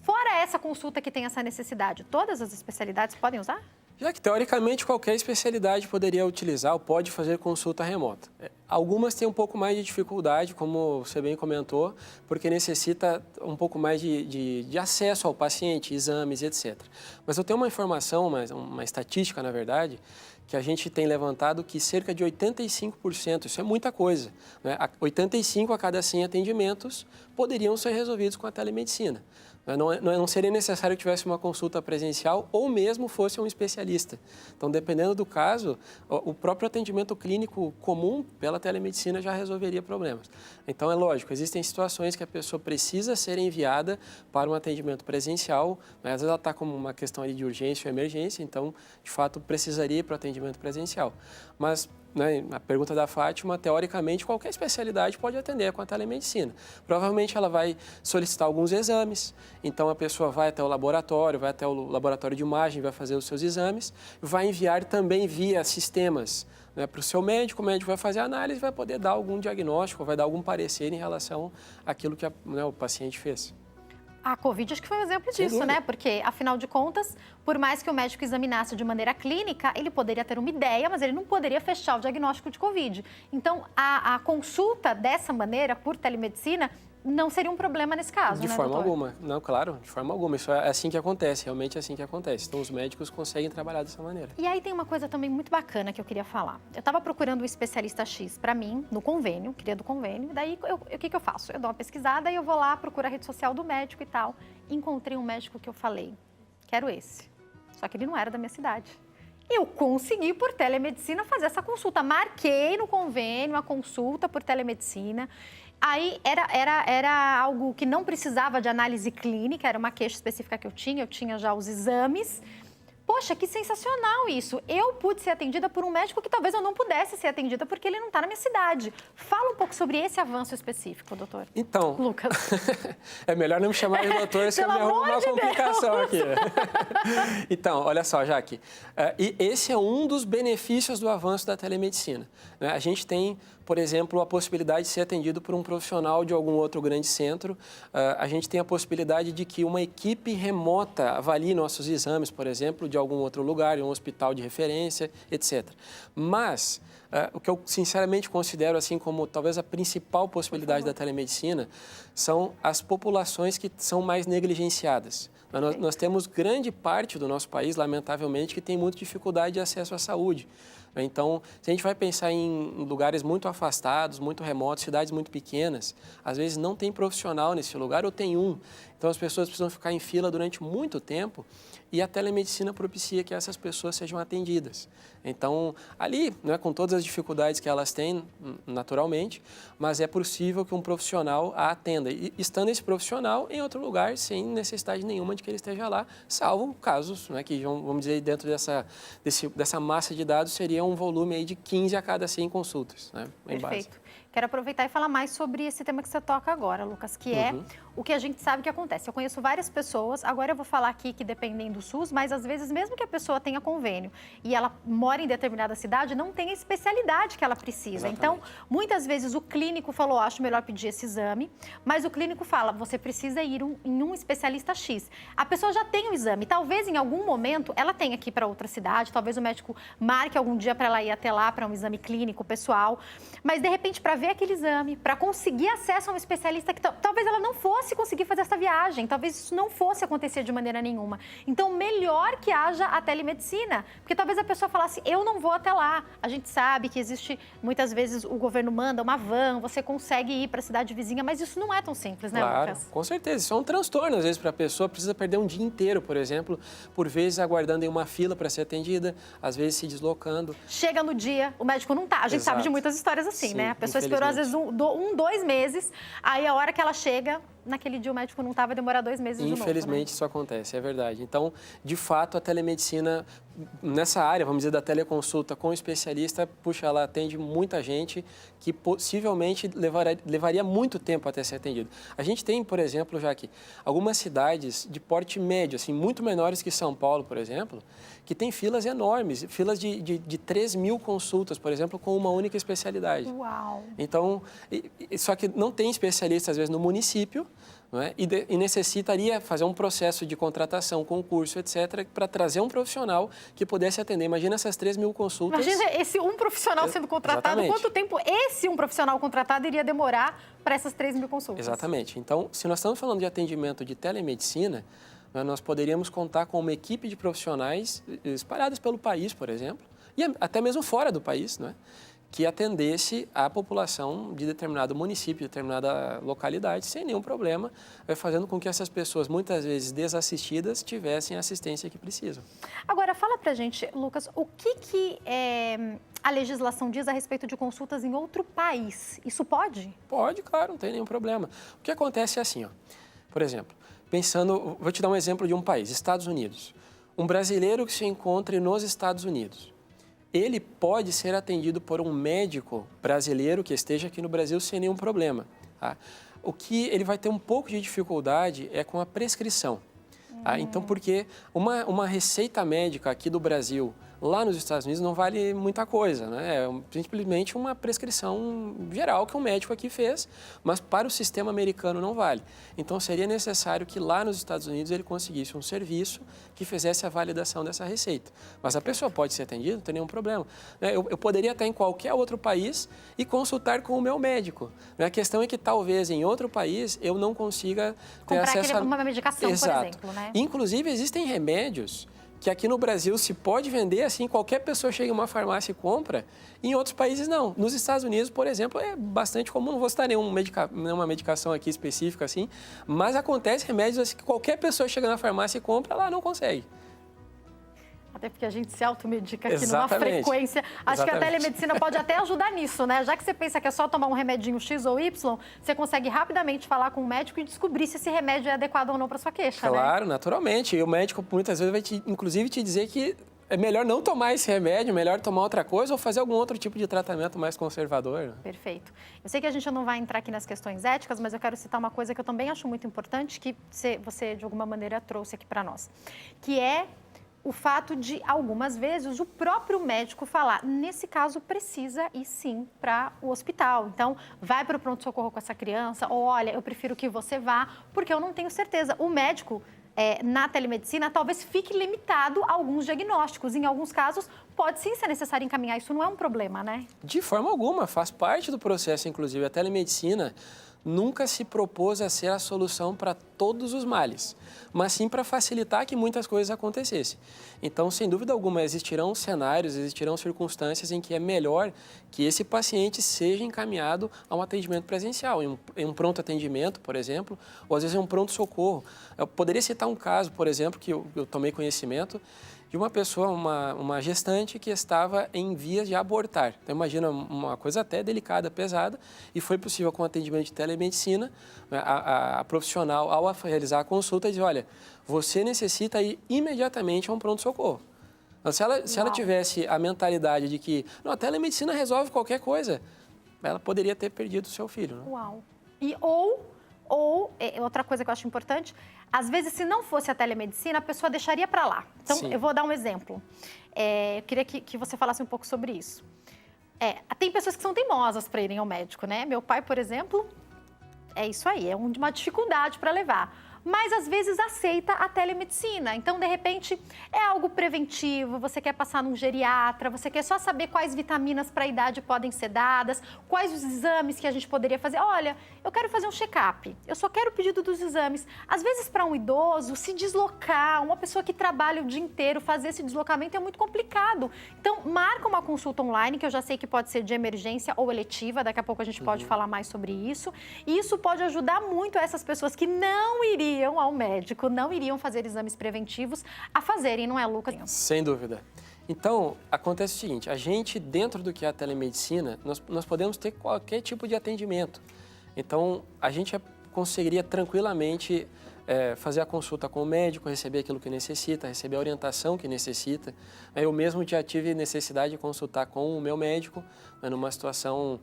A: fora essa consulta que tem essa necessidade, todas as especialidades podem usar?
C: Já que, teoricamente, qualquer especialidade poderia utilizar ou pode fazer consulta remota. Algumas têm um pouco mais de dificuldade, como você bem comentou, porque necessita um pouco mais de acesso ao paciente, exames, etc. Mas eu tenho uma informação, uma estatística, na verdade, que a gente tem levantado que cerca de 85%, isso é muita coisa, né? 85 a cada 100 atendimentos poderiam ser resolvidos com a telemedicina. Não seria necessário que tivesse uma consulta presencial ou mesmo fosse um especialista. Então, dependendo do caso, o próprio atendimento clínico comum pela telemedicina já resolveria problemas. Então, é lógico, existem situações que a pessoa precisa ser enviada para um atendimento presencial, mas às vezes ela está com uma questão ali de urgência ou emergência, então, de fato, precisaria ir para o atendimento presencial. Mas, né, a pergunta da Fátima, teoricamente, qualquer especialidade pode atender com a telemedicina. Provavelmente ela vai solicitar alguns exames, então a pessoa vai até o laboratório de imagem, vai fazer os seus exames, vai enviar também via sistemas, né, para o seu médico, o médico vai fazer a análise e vai poder dar algum diagnóstico, vai dar algum parecer em relação àquilo que o paciente fez.
A: A Covid acho que foi um exemplo disso, né? Porque, afinal de contas, por mais que o médico examinasse de maneira clínica, ele poderia ter uma ideia, mas ele não poderia fechar o diagnóstico de Covid. Então, a consulta dessa maneira, por telemedicina, não seria um problema nesse caso,
C: De
A: né,
C: forma
A: doutor?
C: alguma. Não, claro, de forma alguma. Isso é assim que acontece, realmente é assim que acontece. Então, os médicos conseguem trabalhar dessa maneira.
A: E aí tem uma coisa também muito bacana que eu queria falar. Eu estava procurando um especialista X para mim, no convênio, queria do convênio. Daí, o que eu faço? Eu dou uma pesquisada e eu vou lá, procuro a rede social do médico e tal. Encontrei um médico que eu falei, quero esse. Só que ele não era da minha cidade. Eu consegui, por telemedicina, fazer essa consulta. Marquei no convênio a consulta por telemedicina. Aí era algo que não precisava de análise clínica, era uma queixa específica que eu tinha já os exames. Poxa, que sensacional isso! Eu pude ser atendida por um médico que talvez eu não pudesse ser atendida porque ele não está na minha cidade. Fala um pouco sobre esse avanço específico, doutor.
C: Então,
A: Lucas.
C: É melhor não me chamar de doutor, se eu me arrumo uma complicação aqui. Então, olha só, Jaque, e esse é um dos benefícios do avanço da telemedicina. Né? A gente tem, por exemplo, a possibilidade de ser atendido por um profissional de algum outro grande centro. A gente tem a possibilidade de que uma equipe remota avalie nossos exames, por exemplo, de algum outro lugar, em um hospital de referência, etc. Mas o que eu sinceramente considero assim como talvez a principal possibilidade da telemedicina são as populações que são mais negligenciadas. Nós temos grande parte do nosso país, lamentavelmente, que tem muita dificuldade de acesso à saúde. Então, se a gente vai pensar em lugares muito afastados, muito remotos, cidades muito pequenas, às vezes não tem profissional nesse lugar ou tem um. Então, as pessoas precisam ficar em fila durante muito tempo e a telemedicina propicia que essas pessoas sejam atendidas. Então, ali, né, com todas as dificuldades que elas têm, naturalmente, mas é possível que um profissional a atenda. E estando esse profissional em outro lugar, sem necessidade nenhuma de que ele esteja lá, salvo casos, né, que, vamos dizer, dentro dessa massa de dados, seria um volume aí de 15 a cada 100 consultas, né, em base.
A: Perfeito. Quero aproveitar e falar mais sobre esse tema que você toca agora, Lucas, que é o que a gente sabe que acontece. Eu conheço várias pessoas, agora eu vou falar aqui que dependem do SUS, mas às vezes, mesmo que a pessoa tenha convênio e ela mora em determinada cidade, não tem a especialidade que ela precisa.
C: Exatamente.
A: Então, muitas vezes o clínico falou, acho melhor pedir esse exame, mas o clínico fala, você precisa ir em um especialista X. A pessoa já tem o exame, talvez em algum momento ela tenha que ir para outra cidade, talvez o médico marque algum dia para ela ir até lá para um exame clínico pessoal, mas de repente para ver aquele exame, para conseguir acesso a um especialista que talvez ela não fosse conseguir fazer essa viagem, talvez isso não fosse acontecer de maneira nenhuma. Então, melhor que haja a telemedicina, porque talvez a pessoa falasse, eu não vou até lá. A gente sabe que existe, muitas vezes o governo manda uma van, você consegue ir para a cidade vizinha, mas isso não é tão simples, né,
C: claro,
A: Lucas?
C: Com certeza. Isso é um transtorno, às vezes, para a pessoa. Precisa perder um dia inteiro, por exemplo, por vezes aguardando em uma fila para ser atendida, às vezes se deslocando.
A: Chega no dia, o médico não tá. A gente sabe de muitas histórias assim,
C: sim,
A: né? A pessoa esperou, às vezes, 2 meses, aí a hora que ela chega, naquele dia o médico não estava, vai demorar 2 meses de novo.
C: Infelizmente, isso acontece, é verdade. Então, de fato, a telemedicina, nessa área, vamos dizer, da teleconsulta com o especialista, puxa, ela atende muita gente que possivelmente levaria muito tempo até ser atendido. A gente tem, por exemplo, já aqui, algumas cidades de porte médio, assim, muito menores que São Paulo, por exemplo, que tem filas enormes, filas de 3 mil consultas, por exemplo, com uma única especialidade.
A: Uau!
C: Então, só que não tem especialista, às vezes, no município, não é? E necessitaria fazer um processo de contratação, concurso, etc., para trazer um profissional que pudesse atender. Imagina essas 3 mil consultas.
A: Imagina esse um profissional sendo contratado,
C: Exatamente.
A: Quanto tempo esse um profissional contratado iria demorar para essas 3 mil consultas?
C: Exatamente. Então, se nós estamos falando de atendimento de telemedicina, nós poderíamos contar com uma equipe de profissionais espalhados pelo país, por exemplo, e até mesmo fora do país, não é? Que atendesse a população de determinado município, de determinada localidade, sem nenhum problema, fazendo com que essas pessoas, muitas vezes desassistidas, tivessem a assistência que precisam.
A: Agora, fala pra gente, Lucas, o que a legislação diz a respeito de consultas em outro país? Isso pode?
C: Pode, claro, não tem nenhum problema. O que acontece é assim, ó, por exemplo, pensando, vou te dar um exemplo de um país, Estados Unidos. Um brasileiro que se encontre nos Estados Unidos, ele pode ser atendido por um médico brasileiro que esteja aqui no Brasil sem nenhum problema. Tá? O que ele vai ter um pouco de dificuldade é com a prescrição. Tá? Então, porque uma receita médica aqui do Brasil, lá nos Estados Unidos, não vale muita coisa, né? É simplesmente uma prescrição geral que um médico aqui fez, mas para o sistema americano não vale. Então, seria necessário que lá nos Estados Unidos ele conseguisse um serviço que fizesse a validação dessa receita. Mas a pessoa pode ser atendida, não tem nenhum problema. Eu poderia estar em qualquer outro país e consultar com o meu médico. A questão é que talvez em outro país eu não consiga ter acesso a
A: uma medicação,
C: Exato.
A: Por exemplo, né?
C: Inclusive, existem remédios que aqui no Brasil se pode vender assim, qualquer pessoa chega em uma farmácia e compra, em outros países não. Nos Estados Unidos, por exemplo, é bastante comum, não vou citar nenhuma medicação aqui específica assim, mas acontece remédios assim, que qualquer pessoa chega na farmácia e compra, lá não consegue.
A: Até porque a gente se automedica aqui
C: Exatamente.
A: numa frequência. Acho que a
C: Exatamente.
A: telemedicina pode até ajudar nisso, né? Já que você pensa que é só tomar um remedinho X ou Y, você consegue rapidamente falar com o médico e descobrir se esse remédio é adequado ou não para sua queixa, né?
C: Claro, naturalmente. E o médico muitas vezes vai inclusive te dizer que é melhor não tomar esse remédio, melhor tomar outra coisa ou fazer algum outro tipo de tratamento mais conservador.
A: Perfeito. Eu sei que a gente não vai entrar aqui nas questões éticas, mas eu quero citar uma coisa que eu também acho muito importante, que você de alguma maneira trouxe aqui para nós, que é o fato de, algumas vezes, o próprio médico falar, nesse caso, precisa ir sim para o hospital. Então, vai para o pronto-socorro com essa criança, ou olha, eu prefiro que você vá, porque eu não tenho certeza. O médico, na telemedicina, talvez fique limitado a alguns diagnósticos. Em alguns casos, pode sim ser necessário encaminhar, isso não é um problema, né?
C: De forma alguma, faz parte do processo, inclusive. A telemedicina nunca se propôs a ser a solução para todos os males, mas sim para facilitar que muitas coisas acontecessem. Então, sem dúvida alguma, existirão cenários, existirão circunstâncias em que é melhor que esse paciente seja encaminhado a um atendimento presencial, em um pronto atendimento, por exemplo, ou às vezes em um pronto-socorro. Eu poderia citar um caso, por exemplo, que eu tomei conhecimento, de uma pessoa, uma gestante que estava em vias de abortar. Então, imagina uma coisa até delicada, pesada, e foi possível com o atendimento de telemedicina, a profissional, ao realizar a consulta, diz, olha, você necessita ir imediatamente a um pronto-socorro. Então, se ela tivesse a mentalidade de que, não, a telemedicina resolve qualquer coisa, ela poderia ter perdido o seu filho. Né?
A: Uau! Outra coisa que eu acho importante, às vezes, se não fosse a telemedicina, a pessoa deixaria para lá. Então,
C: Sim.
A: eu vou dar um exemplo. Eu queria que você falasse um pouco sobre isso. Tem pessoas que são teimosas para irem ao médico, né? Meu pai, por exemplo, é isso aí, é uma dificuldade para levar. Mas, às vezes, aceita a telemedicina. Então, de repente, é algo preventivo, você quer passar num geriatra, você quer só saber quais vitaminas para a idade podem ser dadas, quais os exames que a gente poderia fazer. Olha, eu quero fazer um check-up, eu só quero o pedido dos exames. Às vezes, para um idoso, se deslocar, uma pessoa que trabalha o dia inteiro, fazer esse deslocamento é muito complicado. Então, marca uma consulta online, que eu já sei que pode ser de emergência ou eletiva, daqui a pouco a gente pode falar mais sobre isso. E isso pode ajudar muito essas pessoas que não iriam ao médico, não iriam fazer exames preventivos, a fazerem, não é, Lucas?
C: Sem dúvida. Então, acontece o seguinte, a gente, dentro do que é a telemedicina, nós podemos ter qualquer tipo de atendimento. Então, a gente conseguiria tranquilamente fazer a consulta com o médico, receber aquilo que necessita, receber a orientação que necessita. Eu mesmo já tive necessidade de consultar com o meu médico, numa situação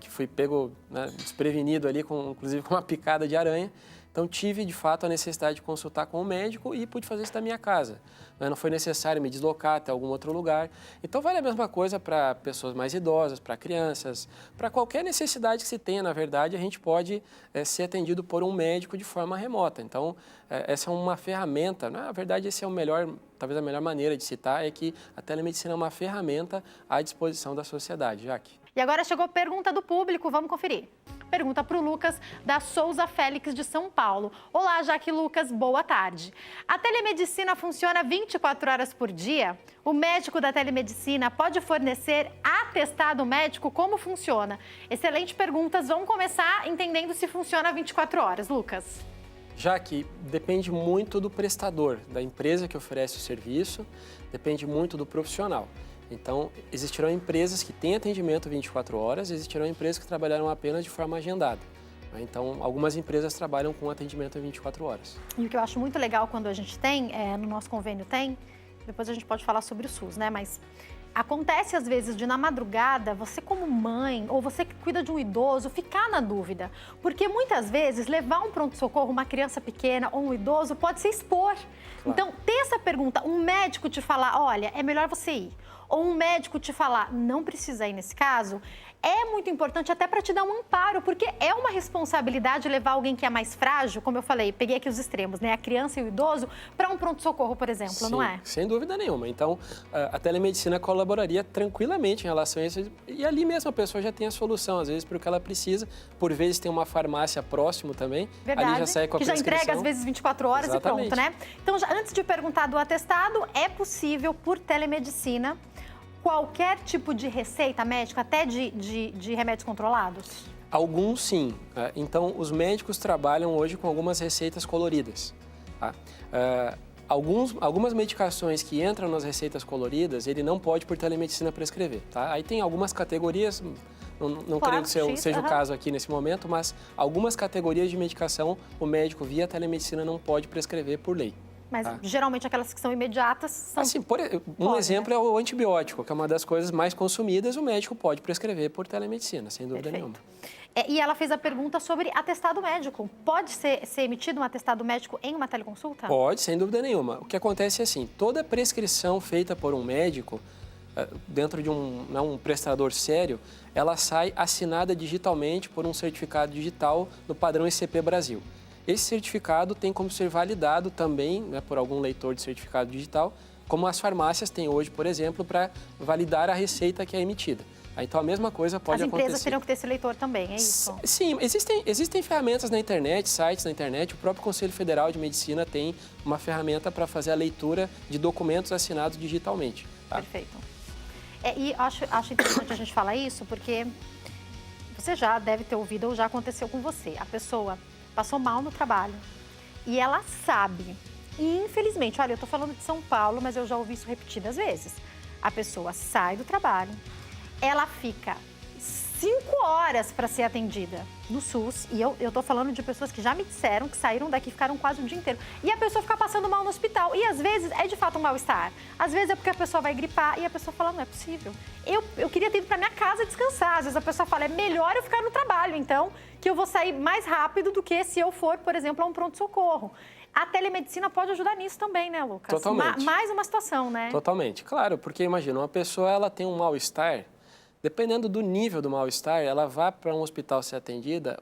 C: que fui pego, né, desprevenido ali, inclusive com uma picada de aranha. Então, tive, de fato, a necessidade de consultar com o médico e pude fazer isso da minha casa. Não foi necessário me deslocar até algum outro lugar. Então, vale a mesma coisa para pessoas mais idosas, para crianças, para qualquer necessidade que se tenha, na verdade, a gente pode ser atendido por um médico de forma remota. Então, essa é uma ferramenta, na verdade, esse é talvez a melhor maneira de citar, é que a telemedicina é uma ferramenta à disposição da sociedade. Jaque.
A: E agora chegou a pergunta do público, vamos conferir. Pergunta para o Lucas, da Souza Félix, de São Paulo. Olá, Jaque e Lucas, boa tarde. A telemedicina funciona 24 horas por dia? O médico da telemedicina pode fornecer atestado médico? Como funciona? Excelente perguntas. Vamos começar entendendo se funciona 24 horas. Lucas.
C: Jaque, depende muito do prestador, da empresa que oferece o serviço, depende muito do profissional. Então, existirão empresas que têm atendimento 24 horas, existirão empresas que trabalharão apenas de forma agendada. Então, algumas empresas trabalham com atendimento 24 horas.
A: E o que eu acho muito legal quando a gente tem, no nosso convênio depois a gente pode falar sobre o SUS, né? Mas acontece às vezes de na madrugada, você como mãe ou você que cuida de um idoso, ficar na dúvida. Porque muitas vezes levar um pronto-socorro, uma criança pequena ou um idoso pode se expor. Claro. Então, ter essa pergunta, um médico te falar, olha, é melhor você ir. Ou um médico te falar, não precisa ir nesse caso, é muito importante até para te dar um amparo, porque é uma responsabilidade levar alguém que é mais frágil, como eu falei, peguei aqui os extremos, né? A criança e o idoso, para um pronto-socorro, por exemplo,
C: Sim,
A: não é?
C: Sem dúvida nenhuma. Então, a telemedicina colaboraria tranquilamente em relação a isso. E ali mesmo a pessoa já tem a solução, às vezes, para o que ela precisa. Por vezes tem uma farmácia próximo também.
A: Verdade,
C: ali já sai com a
A: que já
C: prescrição.
A: entrega às vezes 24 horas. Exatamente. E pronto, né? Então, antes de perguntar do atestado, é possível, por telemedicina, qualquer tipo de receita médica, até de remédios controlados?
C: Alguns sim. Então, os médicos trabalham hoje com algumas receitas coloridas. Tá? Algumas medicações que entram nas receitas coloridas, ele não pode por telemedicina prescrever. Tá? Aí tem algumas categorias, não
A: claro,
C: creio que seja o caso aqui nesse momento, mas algumas categorias de medicação o médico via telemedicina não pode prescrever por lei.
A: Mas geralmente aquelas que são imediatas são...
C: Assim, um exemplo é o antibiótico, que é uma das coisas mais consumidas, o médico pode prescrever por telemedicina, sem dúvida nenhuma.
A: E ela fez a pergunta sobre atestado médico. Pode ser emitido um atestado médico em uma teleconsulta?
C: Pode, sem dúvida nenhuma. O que acontece é assim, toda prescrição feita por um médico, dentro de um prestador sério, ela sai assinada digitalmente por um certificado digital no padrão ICP Brasil. Esse certificado tem como ser validado também, né, por algum leitor de certificado digital, como as farmácias têm hoje, por exemplo, para validar a receita que é emitida. Então, a mesma coisa pode acontecer.
A: As empresas teriam que ter esse leitor também, é isso?
C: Sim, existem ferramentas na internet, sites na internet. O próprio Conselho Federal de Medicina tem uma ferramenta para fazer a leitura de documentos assinados digitalmente. Tá?
A: Perfeito. E acho interessante a gente falar isso, porque você já deve ter ouvido ou já aconteceu com você. A pessoa passou mal no trabalho e ela sabe. E, infelizmente, olha, eu estou falando de São Paulo, mas eu já ouvi isso repetidas vezes. A pessoa sai do trabalho, ela fica 5 horas para ser atendida no SUS. E eu estou falando de pessoas que já me disseram que saíram daqui e ficaram quase o dia inteiro. E a pessoa fica passando mal no hospital. E às vezes é de fato um mal-estar. Às vezes é porque a pessoa vai gripar e a pessoa fala, não é possível. Eu queria ter ido para minha casa descansar. Às vezes a pessoa fala, é melhor eu ficar no trabalho, então, que eu vou sair mais rápido do que se eu for, por exemplo, a um pronto-socorro. A telemedicina pode ajudar nisso também, né, Lucas?
C: Totalmente.
A: Mais uma situação, né?
C: Totalmente. Claro, porque imagina, uma pessoa ela tem um mal-estar. Dependendo do nível do mal-estar, ela vai para um hospital ser atendida,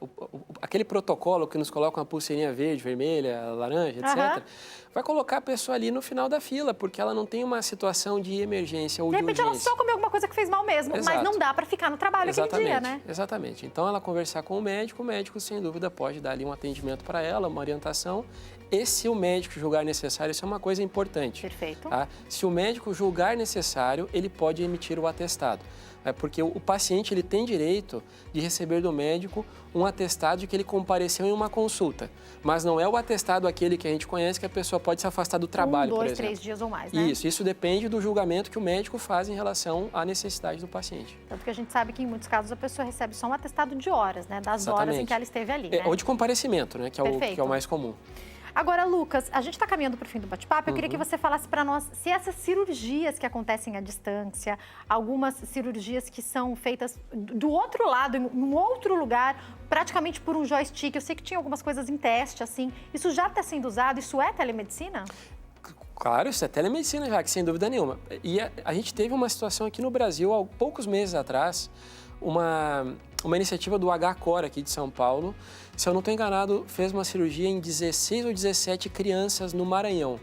C: aquele protocolo que nos coloca uma pulseirinha verde, vermelha, laranja, etc., vai colocar a pessoa ali no final da fila, porque ela não tem uma situação de emergência ou de urgência.
A: De repente ela só comeu alguma coisa que fez mal mesmo,
C: Exato.
A: Mas não dá para ficar no trabalho aquele dia, né?
C: Exatamente. Então, ela conversar com o médico, sem dúvida, pode dar ali um atendimento para ela, uma orientação. E se o médico julgar necessário, isso é uma coisa importante.
A: Perfeito.
C: Tá? Se o médico julgar necessário, ele pode emitir o atestado. Porque o paciente ele tem direito de receber do médico um atestado de que ele compareceu em uma consulta. Mas não é o atestado aquele que a gente conhece que a pessoa pode se afastar do trabalho, por exemplo.
A: 2, 3 dias ou mais, né?
C: Isso depende do julgamento que o médico faz em relação à necessidade do paciente.
A: Tanto que a gente sabe que em muitos casos a pessoa recebe só um atestado de horas, né? Das horas em que ela esteve ali, né?
C: Ou de comparecimento, né? Que é o mais comum.
A: Agora, Lucas, a gente está caminhando para o fim do bate-papo. Eu queria que você falasse para nós se essas cirurgias que acontecem à distância, algumas cirurgias que são feitas do outro lado, em um outro lugar, praticamente por um joystick. Eu sei que tinha algumas coisas em teste, assim. Isso já está sendo usado? Isso é telemedicina?
C: Claro, isso é telemedicina já, que sem dúvida nenhuma. E a gente teve uma situação aqui no Brasil, há poucos meses atrás, uma iniciativa do HCOR aqui de São Paulo. Se eu não estou enganado, fez uma cirurgia em 16 ou 17 crianças no Maranhão.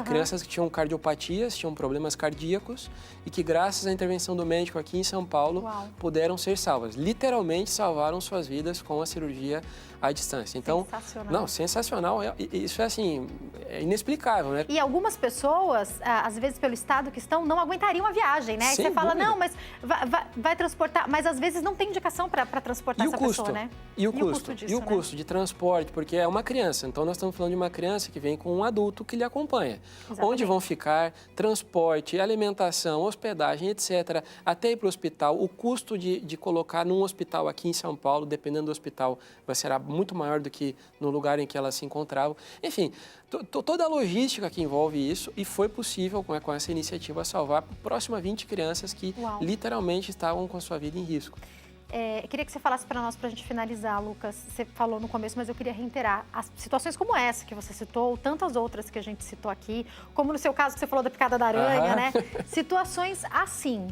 C: Crianças que tinham cardiopatias, tinham problemas cardíacos e que, graças à intervenção do médico aqui em São Paulo, puderam ser salvas. Literalmente salvaram suas vidas com a cirurgia à distância. Então,
A: sensacional.
C: Não, sensacional. Isso é assim, é inexplicável, né?
A: E algumas pessoas, às vezes pelo estado que estão, não aguentariam a viagem, né?
C: Sem
A: você fala,
C: dúvida.
A: não, mas vai transportar, mas às vezes não tem indicação para transportar essa pessoa, né?
C: E o custo
A: disso,
C: e o custo de transporte, porque é uma criança. Então, nós estamos falando de uma criança que vem com um adulto que lhe acompanha.
A: Exatamente.
C: Onde vão ficar, transporte, alimentação, hospedagem, etc. Até ir para o hospital. O custo de colocar num hospital aqui em São Paulo, dependendo do hospital, será muito maior do que no lugar em que ela se encontrava. Enfim, toda a logística que envolve isso, e foi possível, com essa iniciativa, salvar próximo a 20 crianças que literalmente estavam com a sua vida em risco.
A: Queria que você falasse para nós, para a gente finalizar, Lucas. Você falou no começo, mas eu queria reiterar. As situações como essa que você citou, ou tantas outras que a gente citou aqui, como no seu caso que você falou da picada da aranha, né? Situações assim,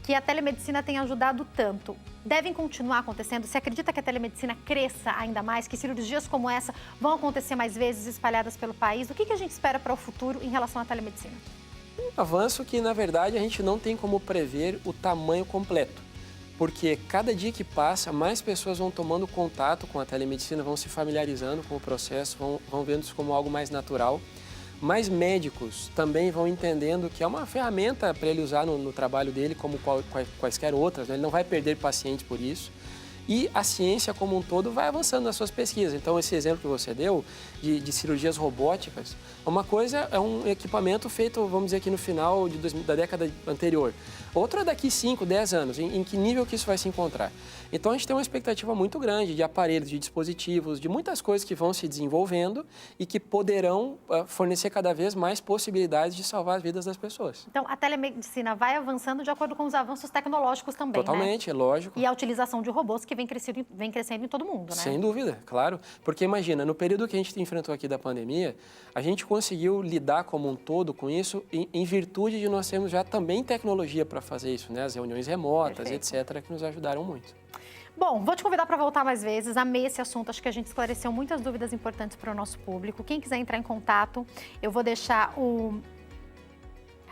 A: que a telemedicina tem ajudado tanto, devem continuar acontecendo? Você acredita que a telemedicina cresça ainda mais? Que cirurgias como essa vão acontecer mais vezes espalhadas pelo país? O que a gente espera para o futuro em relação à telemedicina?
C: Um avanço que, na verdade, a gente não tem como prever o tamanho completo. Porque cada dia que passa, mais pessoas vão tomando contato com a telemedicina, vão se familiarizando com o processo, vão vendo isso como algo mais natural. Mais médicos também vão entendendo que é uma ferramenta para ele usar no trabalho dele, como quaisquer outras, né? Ele não vai perder pacientes por isso. E a ciência como um todo vai avançando nas suas pesquisas. Então, esse exemplo que você deu de cirurgias robóticas, uma coisa é um equipamento feito, vamos dizer aqui no final da década anterior. Outra é daqui 5, 10 anos, em que nível que isso vai se encontrar. Então, a gente tem uma expectativa muito grande de aparelhos, de dispositivos, de muitas coisas que vão se desenvolvendo e que poderão fornecer cada vez mais possibilidades de salvar as vidas das pessoas.
A: Então, a telemedicina vai avançando de acordo com os avanços tecnológicos também,
C: Totalmente,
A: né?
C: é lógico.
A: E a utilização de robôs que vem crescendo em todo mundo, né?
C: Sem dúvida, claro. Porque imagina, no período que a gente enfrentou aqui da pandemia, a gente conseguiu lidar como um todo com isso em virtude de nós termos já também tecnologia para fazer isso, né? As reuniões remotas, etc., que nos ajudaram muito.
A: Bom, vou te convidar para voltar mais vezes. Amei esse assunto, acho que a gente esclareceu muitas dúvidas importantes para o nosso público. Quem quiser entrar em contato, eu vou deixar o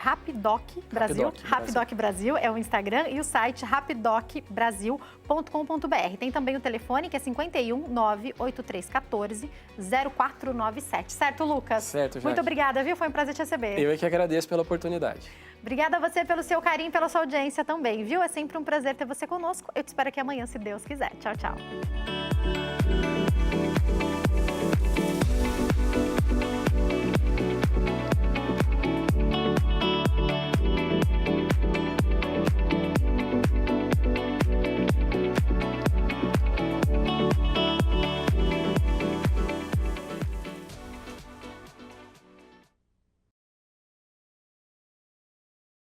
A: Rapidoc Brasil. Rapidoc Brasil é o Instagram e o site rapidocbrasil.com.br. Tem também o telefone que é 51 98314 0497. Certo, Lucas?
C: Certo, Jaque.
A: Muito obrigada, viu? Foi um prazer te receber.
C: Eu é que agradeço pela oportunidade.
A: Obrigada a você pelo seu carinho e pela sua audiência também, viu? É sempre um prazer ter você conosco. Eu te espero aqui amanhã, se Deus quiser. Tchau, tchau.